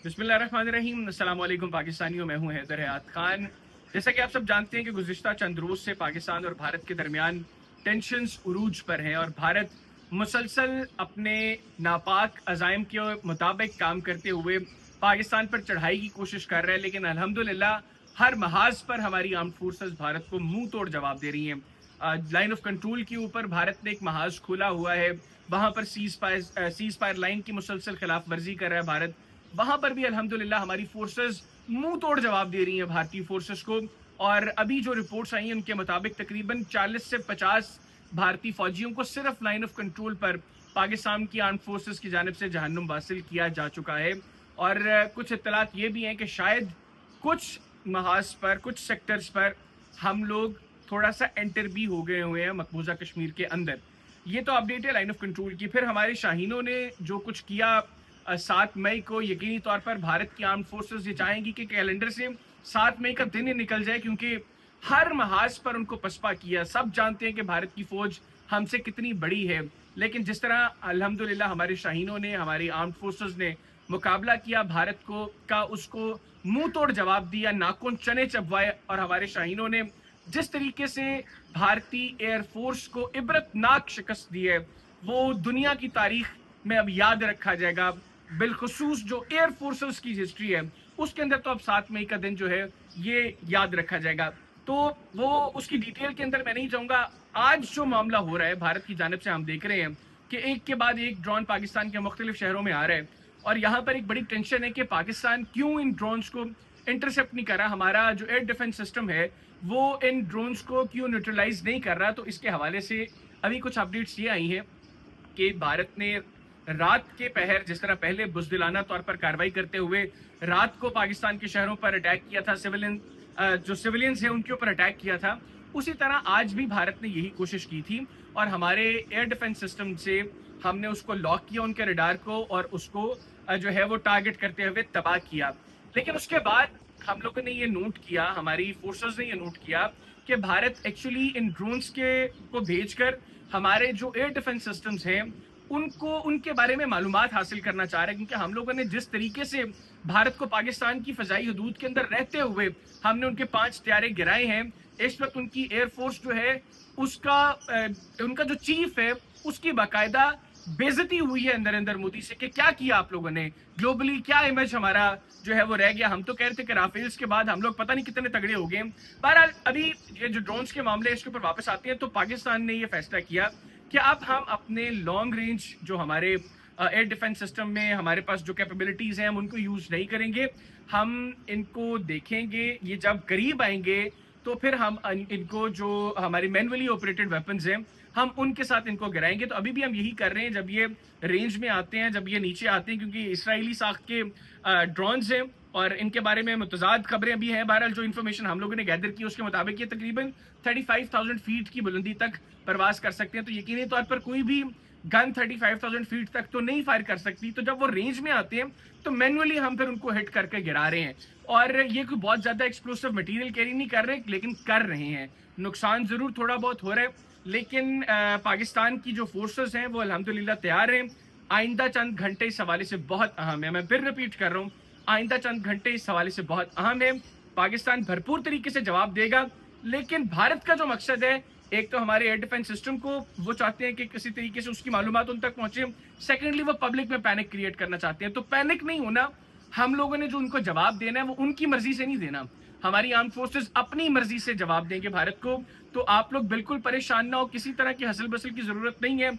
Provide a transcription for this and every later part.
बिस्मिल्लाहिर्रहमानिर्रहीम। अस्सलाम वालेकुम पाकिस्तानियों, मैं हूं हैदर हयात खान। जैसा कि आप सब जानते हैं कि गुज़िश्ता चंद रोज़ से पाकिस्तान और भारत के दरमियान टेंशन्स उरूज पर हैं और भारत मुसलसल अपने नापाक अज़ाइम के मुताबिक काम करते हुए पाकिस्तान पर चढ़ाई की कोशिश कर रहा है। लेकिन अल्हम्दुलिल्लाह हर महाज पर हमारी आर्म्ड फोर्सेस भारत को मुंह तोड़ जवाब दे रही हैं। लाइन ऑफ कंट्रोल के ऊपर भारत ने एक महाज खोला हुआ है, वहां पर सीज फायर लाइन की मुसलसल खिलाफ वर्जी कर रहा है भारत। वहां पर भी अल्हम्दुलिल्लाह हमारी फोर्सेस मुंह तोड़ जवाब दे रही हैं भारतीय फोर्सेस को। और अभी जो रिपोर्ट्स आई हैं उनके मुताबिक तकरीबन 40 से 50 भारतीय फौजियों को सिर्फ लाइन ऑफ कंट्रोल पर पाकिस्तान की आर्म फोर्सेस की जानिब से जहन्नुम वासिल किया जा चुका है। और कुछ इत्तलात ये भी हैं कि शायद कुछ महाज पर, कुछ सेक्टर्स पर हम लोग थोड़ा सा एंटर भी हो गए हुए हैं मकबूजा कश्मीर के अंदर। ये तो अपडेट है लाइन ऑफ कंट्रोल की। फिर हमारे शाहीनों ने जो कुछ किया 7 मई को, यकीनी तौर पर भारत की आर्म फोर्सेस ये चाहेंगी कि कैलेंडर से 7 मई का दिन ही निकल जाए, क्योंकि हर महाज पर उनको पसपा किया। सब जानते हैं कि भारत की फौज हमसे कितनी बड़ी है, लेकिन जिस तरह अल्हम्दुलिल्लाह हमारे शाहीनों ने, हमारी आर्म फोर्सेस ने मुकाबला किया भारत को का, उसको मुंह तोड़ जवाब दिया, नाखून चने चबवाए। और हमारे शाहीनों ने जिस तरीके से भारतीय एयरफोर्स को इबरतनाक शिकस्त दी है, वो दुनिया की तारीख में अब याद रखा जाएगा। बिलखसूस जो एयर फोर्सेस की हिस्ट्री है उसके अंदर तो अब 7 मई का दिन जो है ये याद रखा जाएगा। तो वो उसकी डिटेल के अंदर मैं नहीं जाऊंगा। आज जो मामला हो रहा है भारत की जानिब से, हम देख रहे हैं कि एक के बाद एक ड्रोन पाकिस्तान के मुख्तलिफ शहरों में आ रहे हैं। और यहाँ पर एक बड़ी टेंशन है कि पाकिस्तान क्यों इन ड्रोन्स को इंटरसेप्ट नहीं कर रहा, हमारा जो एयर डिफेंस सिस्टम है वो इन ड्रोन्स को क्यों न्यूट्रलाइज नहीं कर रहा। तो इसके हवाले से अभी कुछ अपडेट्स ये आई हैं कि भारत ने रात के पहर, जिस तरह पहले बुज़दिलाना तौर पर कार्रवाई करते हुए रात को पाकिस्तान के शहरों पर अटैक किया था, जो सिविलियंस हैं उनके ऊपर अटैक किया था, उसी तरह आज भी भारत ने यही कोशिश की थी। और हमारे एयर डिफेंस सिस्टम से हमने उसको लॉक किया, उनके रडार को, और उसको जो है वो टारगेट करते हुए तबाह किया। लेकिन उसके बाद हम लोगों ने ये नोट किया, हमारी फोर्सेस ने ये नोट किया कि भारत एक्चुअली इन ड्रोन्स को भेजकर हमारे जो एयर डिफेंस सिस्टम्स हैं उनको, उनके बारे में मालूमात हासिल करना चाह रहे हैं। क्योंकि हम लोगों ने जिस तरीके से भारत को पाकिस्तान की फजाई हदूद के अंदर रहते हुए हमने उनके 5 त्यारे गिराए हैं, इस वक्त उनकी एयरफोर्स जो है उसका उनका जो चीफ है उसकी बाकायदा बेइज्जती हुई है अंदर अंदर मोदी से कि क्या किया आप लोगों ने, ग्लोबली क्या इमेज हमारा जो है वो रह गया। हम तो कह रहे थे कि राफेल्स के बाद हम लोग पता नहीं कितने तगड़े हो गए। बहरहाल अभी ये जो ड्रोन्स के मामले इसके ऊपर वापस आते हैं, तो पाकिस्तान ने ये फैसला किया कि अब हम अपने लॉन्ग रेंज जो हमारे एयर डिफेंस सिस्टम में हमारे पास जो कैपेबिलिटीज़ हैं हम उनको यूज़ नहीं करेंगे। हम इनको देखेंगे, ये जब करीब आएंगे तो फिर हम इनको, जो हमारी मैनुअली ऑपरेटेड वेपन्स हैं, हम उनके साथ इनको गिराएंगे। तो अभी भी हम यही कर रहे हैं जब ये रेंज में आते हैं, जब ये नीचे आते हैं, क्योंकि इसराइली साख्त के ड्रोन्स हैं और इनके बारे में मुतज़ाद खबरें भी हैं। बहरहाल जो इन्फॉर्मेशन हम लोगों ने गैदर की उसके मुताबिक ये तकरीबन 35,000 फीट की बुलंदी तक परवास कर सकते हैं। तो यकीनी तौर पर कोई भी गन 35,000 फीट तक तो नहीं फायर कर सकती। तो जब वो रेंज में आते हैं तो मैनुअली हम फिर उनको हिट करके गिरा रहे हैं। और ये कोई बहुत ज़्यादा एक्सप्लोसिव मटेरियल कैरी नहीं कर रहे, लेकिन कर रहे हैं। नुकसान ज़रूर थोड़ा बहुत हो रहा है, लेकिन पाकिस्तान की जो फोर्सेस हैं वो अल्हम्दुलिल्लाह तैयार हैं। आइंदा चंद घंटे इस हवाले से बहुत अहम है, मैं फिर रिपीट कर रहा हूँ, आइंदा चंद घंटे इस हवाले से बहुत अहम है। पाकिस्तान भरपूर तरीके से जवाब देगा, लेकिन भारत का जो मकसद है, एक तो हमारे एयर डिफेंस सिस्टम को वो चाहते हैं कि किसी तरीके से उसकी मालूमात उन तक पहुंचे। सेकेंडली वो पब्लिक में पैनिक क्रिएट करना चाहते हैं। तो पैनिक नहीं होना, हम लोगों ने जो उनको जवाब देना है वो उनकी मर्जी से नहीं देना। हमारी आर्म फोर्सेस अपनी मर्जी से जवाब देंगे भारत को। तो आप लोग बिल्कुल परेशान ना हो, किसी तरह की हसल बसल की जरूरत नहीं है,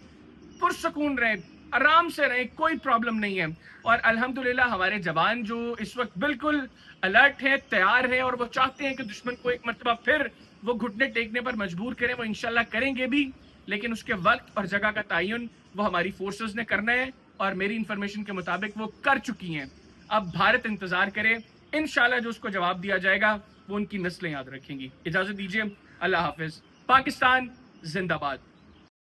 पुरसकून रहें, आराम से रहें, कोई प्रॉब्लम नहीं है। और अल्हम्दुलिल्लाह हमारे जवान जो इस वक्त बिल्कुल अलर्ट है, तैयार है, और वो चाहते हैं कि दुश्मन को एक मरतबा फिर वो घुटने टेकने पर मजबूर करें। वो इंशाल्लाह करेंगे भी, लेकिन उसके वक्त और जगह का तयन वो हमारी फोर्सेस ने करना है, और मेरी इंफॉर्मेशन के मुताबिक वो कर चुकी हैं। अब भारत इंतजार करे, इंशाल्लाह जो उसको जवाब दिया जाएगा वो उनकी नस्लें याद रखेंगी। इजाजत दीजिए, अल्लाह हाफिज। पाकिस्तान जिंदाबाद।